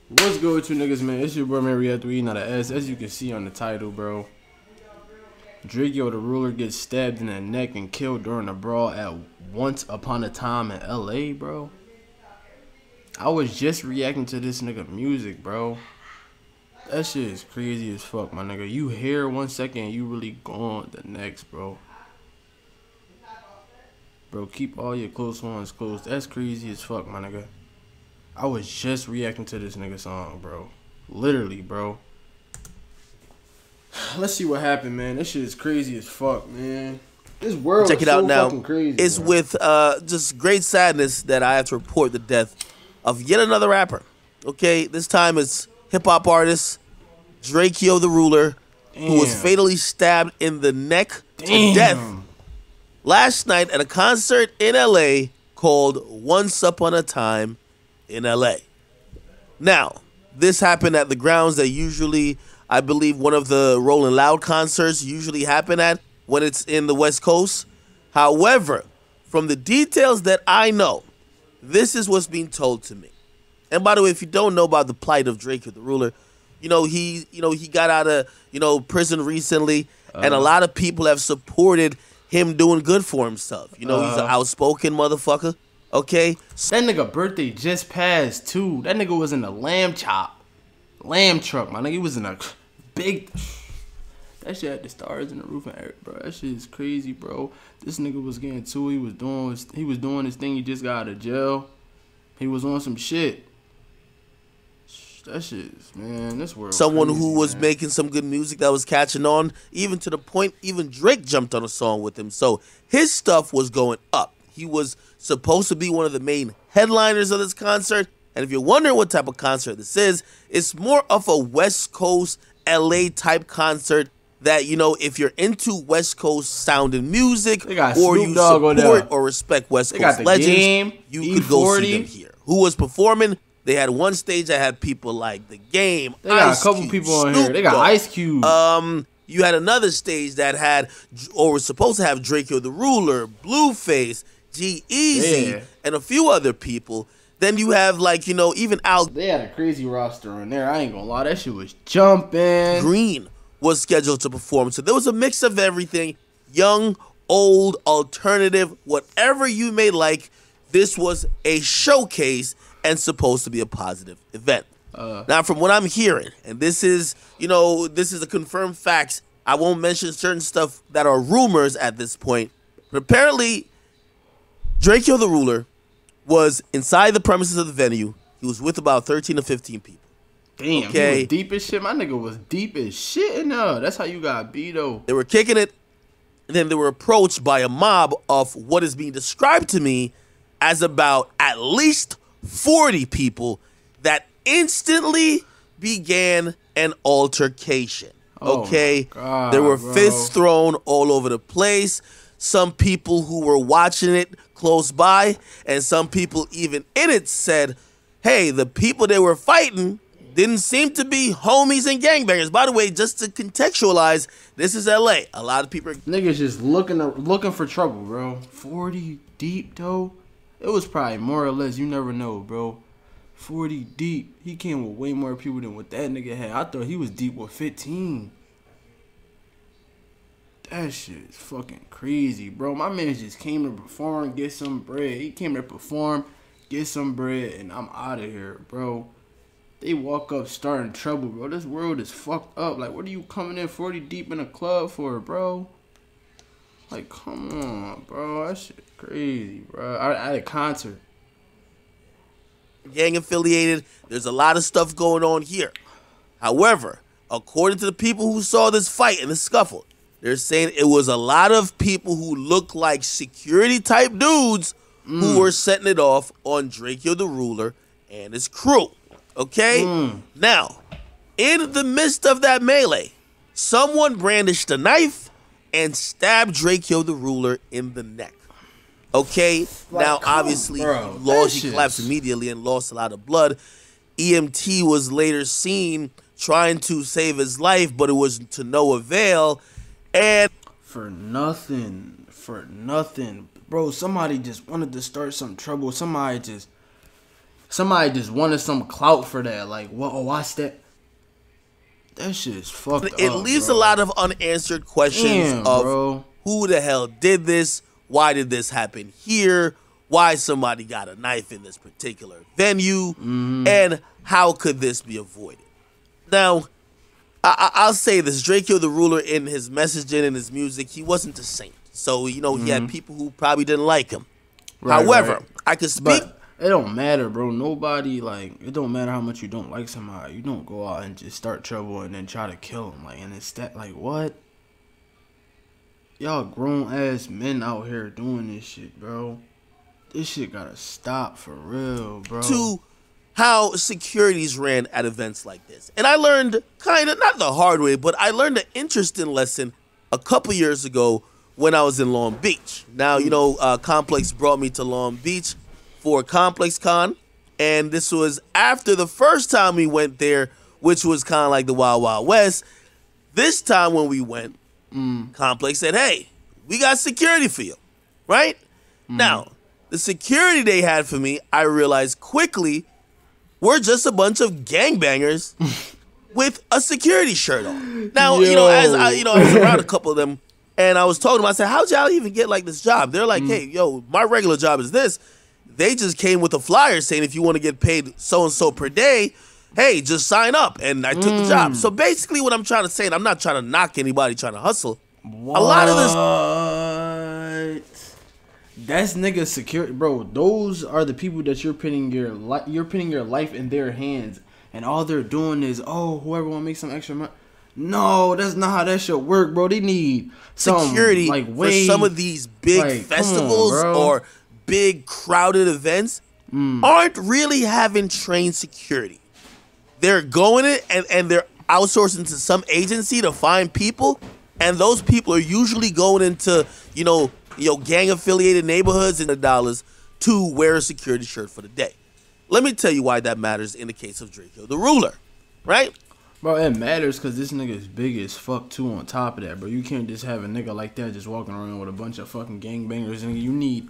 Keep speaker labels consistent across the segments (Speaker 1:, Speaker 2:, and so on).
Speaker 1: What's good with you niggas, man? It's your boy Mariette, we not an S. As you can see on the title, bro. Drakeo the Ruler gets stabbed in the neck and killed during a brawl at Once Upon a Time in LA, bro. I was just reacting to this nigga music, bro. That shit is crazy as fuck, my nigga. You hear 1 second, you really gone the next, bro. Bro, keep all your close ones close. That's crazy as fuck, my nigga. I was just reacting to this nigga song, bro. Literally, bro. Let's see what happened, man. This shit is crazy as fuck, man. This world
Speaker 2: Check
Speaker 1: is
Speaker 2: it out
Speaker 1: so
Speaker 2: now.
Speaker 1: fucking crazy.
Speaker 2: It's
Speaker 1: bro.
Speaker 2: with just great sadness that I have to report the death of yet another rapper. Okay, this time it's hip-hop artist Drakeo the Ruler, who was fatally stabbed in the neck to death last night at a concert in LA called Once Upon a Time in LA. Now, this happened at the grounds that usually, I believe, one of the Rolling Loud concerts usually happen at when it's in the West Coast. However, from the details that I know, this is what's being told to me. And by the way, if you don't know about the plight of Drakeo the Ruler, he got out of, prison recently, and a lot of people have supported him doing good for himself. He's an outspoken motherfucker. Okay?
Speaker 1: That nigga birthday just passed, too. That nigga was in a lamb truck, my nigga. He was in a big... That shit had the stars in the roof and everything, bro. That shit is crazy, bro. This nigga was getting to it. He was doing his thing. He just got out of jail. He was on some shit. That shit is, man, this world
Speaker 2: Someone
Speaker 1: crazy,
Speaker 2: who was
Speaker 1: man.
Speaker 2: making some good music that was catching on, even to the point even Drake jumped on a song with him. So his stuff was going up. He was supposed to be one of the main headliners of this concert. And if you're wondering what type of concert this is, it's more of a West Coast LA type concert that, if you're into West Coast sounding music, or you support or respect West Coast legends, you could go see them here. Who was performing? They had one stage that had people like The Game.
Speaker 1: They got a couple people on here. They got Ice Cube.
Speaker 2: You had another stage that had, or was supposed to have, Drakeo the Ruler, Blueface, G-Eazy, and a few other people. Then you have, even Al.
Speaker 1: They had a crazy roster on there. I ain't gonna lie. That shit was jumping.
Speaker 2: Green was scheduled to perform. So there was a mix of everything. Young, old, alternative, whatever you may like. This was a showcase and supposed to be a positive event. Now, from what I'm hearing, and this is a confirmed facts, I won't mention certain stuff that are rumors at this point, but apparently Drakeo the Ruler was inside the premises of the venue. He was with about 13 to 15 people.
Speaker 1: Damn, okay. He was deep as shit. My nigga was deep as shit in there. That's how you got beat, though.
Speaker 2: They were kicking it, and then they were approached by a mob of what is being described to me as about at least 40 people that instantly began an altercation. Okay?
Speaker 1: God,
Speaker 2: there were
Speaker 1: bro.
Speaker 2: fists thrown all over the place. Some people who were watching it close by, and some people even in it said, hey, the people they were fighting didn't seem to be homies and gangbangers. By the way, just to contextualize, this is LA. A lot of people...
Speaker 1: Niggas just looking for trouble, bro. 40 deep, though? It was probably more or less. You never know, bro. 40 deep. He came with way more people than what that nigga had. I thought he was deep with 15. That shit is fucking crazy, bro. My man just came to perform, get some bread. He came to perform, get some bread, and I'm out of here, bro. They walk up starting trouble, bro. This world is fucked up. Like, what are you coming in 40 deep in a club for, bro? Like, come on, bro. That shit crazy, bro. At a concert.
Speaker 2: Gang affiliated. There's a lot of stuff going on here. However, according to the people who saw this fight and the scuffle, they're saying it was a lot of people who look like security type dudes who were setting it off on Drakeo the Ruler and his crew. Okay? Now, in the midst of that melee, someone brandished a knife and stabbed Drakeo the Ruler in the neck. Okay? Now, obviously, he collapsed immediately and lost a lot of blood. EMT was later seen trying to save his life, but it was to no avail. And
Speaker 1: for nothing. Bro, somebody just wanted to start some trouble. Somebody just Somebody just wanted some clout for that. Like, what? Oh, watch that. That shit's fucked up.
Speaker 2: It leaves
Speaker 1: bro.
Speaker 2: a lot of unanswered questions of
Speaker 1: bro.
Speaker 2: Who the hell did this? Why did this happen here? Why somebody got a knife in this particular venue? And how could this be avoided? Now, I'll say this. Drakeo the Ruler, in his messaging and his music, he wasn't a saint. So, you know, he had people who probably didn't like him.
Speaker 1: Right,
Speaker 2: However,
Speaker 1: right.
Speaker 2: I could speak.
Speaker 1: But it don't matter, bro. Nobody, like, it don't matter how much you don't like somebody. You don't go out and just start trouble and then try to kill them. Like, and it's that, like, what? Y'all grown-ass men out here doing this shit, bro. This shit gotta stop for real, bro.
Speaker 2: To how securities ran at events like this. And I learned kind of, not the hard way, but I learned an interesting lesson a couple years ago when I was in Long Beach. Now, you know, Complex brought me to Long Beach for Complex Con, and this was after the first time we went there, which was kind of like the Wild Wild West. This time when we went, Complex said, hey, we got security for you, right? Now, the security they had for me, I realized quickly, we're just a bunch of gangbangers with a security shirt on. Now, you know, I was around a couple of them, and I was talking to them, I said, how'd y'all even get like this job? They're like, hey, yo, my regular job is this. They just came with a flyer saying if you want to get paid so-and-so per day, hey, just sign up. And I took the job. So basically what I'm trying to say, and I'm not trying to knock anybody trying to hustle.
Speaker 1: What?
Speaker 2: A lot of
Speaker 1: this. That's niggas security, bro. Those are the people that you're putting your life in their hands, and all they're doing is, oh, whoever want to make some extra money. No, that's not how that should work, bro. They need
Speaker 2: security
Speaker 1: like
Speaker 2: for some of these big festivals or big crowded events aren't really having trained security. They're going in and they're outsourcing to some agency to find people, and those people are usually going into, you know, gang affiliated neighborhoods and the dollars to wear a security shirt for the day. Let me tell you why that matters in the case of Drakeo the Ruler, right?
Speaker 1: Bro, it matters because this nigga is big as fuck too on top of that, bro. You can't just have a nigga like that just walking around with a bunch of fucking gangbangers, and you need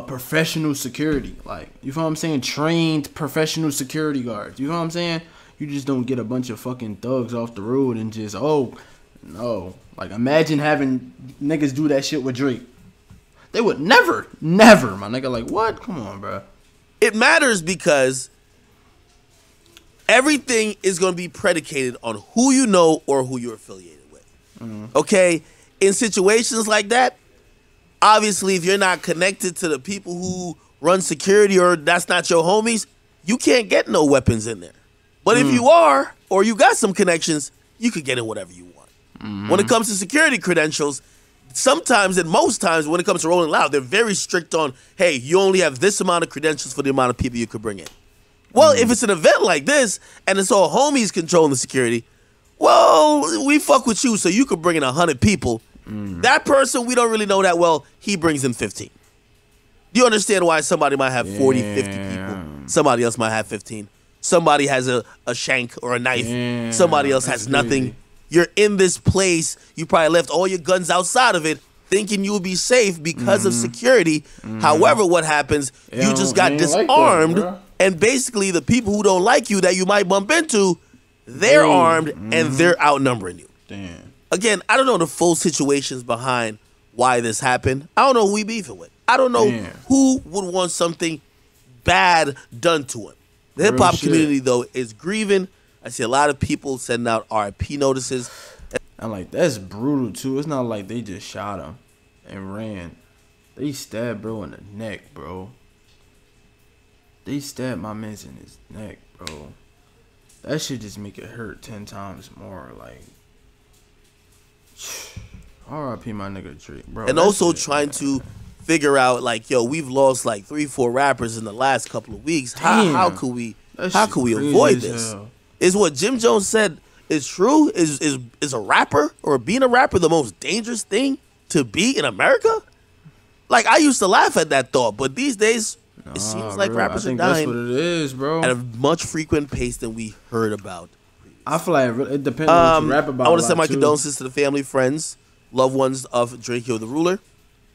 Speaker 1: professional security. Like, you feel what I'm saying? Trained professional security guards. You know what I'm saying? You just don't get a bunch of fucking thugs off the road and just, oh, no. Like, imagine having niggas do that shit with Drake. They would never, my nigga. Like, what? Come on, bro.
Speaker 2: It matters because everything is going to be predicated on who you know or who you're affiliated with. Okay? In situations like that, obviously, if you're not connected to the people who run security or that's not your homies, you can't get no weapons in there. But if you are, or you got some connections, you could get in whatever you want. When it comes to security credentials, sometimes and most times when it comes to Rolling Loud, they're very strict on, hey, you only have this amount of credentials for the amount of people you could bring in. Well, if it's an event like this and it's all homies controlling the security, well, we fuck with you so you could bring in 100 people. That person we don't really know that well, he brings in 15. Do you understand why somebody might have 40, 50 people? Somebody else might have 15. Somebody has a shank or a knife. Somebody else has nothing. You're in this place. You probably left all your guns outside of it thinking you'll be safe because of security. However, what happens, you just got disarmed. Like that, and basically the people who don't like you that you might bump into, they're armed and they're outnumbering you.
Speaker 1: Damn.
Speaker 2: Again, I don't know the full situations behind why this happened. I don't know who we beefing with. I don't know who would want something bad done to him. The hip-hop community, though, is grieving. I see a lot of people sending out RIP notices.
Speaker 1: And, like, that's brutal, too. It's not like they just shot him and ran. They stabbed bro in the neck, bro. They stabbed my man's in his neck, bro. That shit just make it hurt 10 times more, like... R.I.P. my nigga Drake, bro.
Speaker 2: And also trying to figure out, like, yo, we've lost like 3-4 rappers in the last couple of weeks. How could we avoid this? Is what Jim Jones said is true? Is a rapper or being a rapper the most dangerous thing to be in America? Like, I used to laugh at that thought, but these days it seems like rappers are dying.
Speaker 1: That's what it is, bro.
Speaker 2: At a much frequent pace than we heard about.
Speaker 1: I feel like it depends on what you rap about.
Speaker 2: I want to send my condolences to the family, friends, loved ones of Drakeo the Ruler.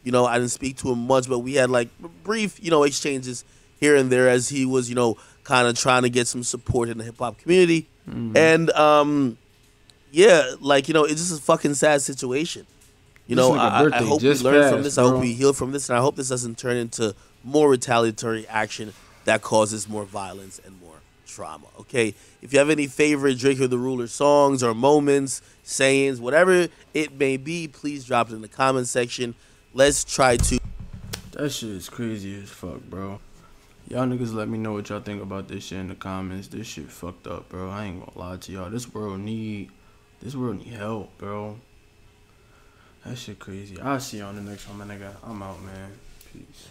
Speaker 2: You know, I didn't speak to him much, but we had like brief, exchanges here here and there as he was, kind of trying to get some support in the hip hop community. And yeah, like, it's just a fucking sad situation. I hope we learn from this.
Speaker 1: Bro.
Speaker 2: I hope we heal from this, and I hope this doesn't turn into more retaliatory action that causes more violence and more trauma. Okay, if you have any favorite Drakeo the Ruler songs or moments, sayings, whatever it may be, please drop it in the comment section. Let's try to.
Speaker 1: That shit is crazy as fuck, bro. Y'all niggas let me know what y'all think about this shit in the comments. This shit fucked up, bro. I ain't gonna lie to y'all. This world need help, bro. That shit crazy. I'll see you on the next one, my nigga. I'm out, man. Peace.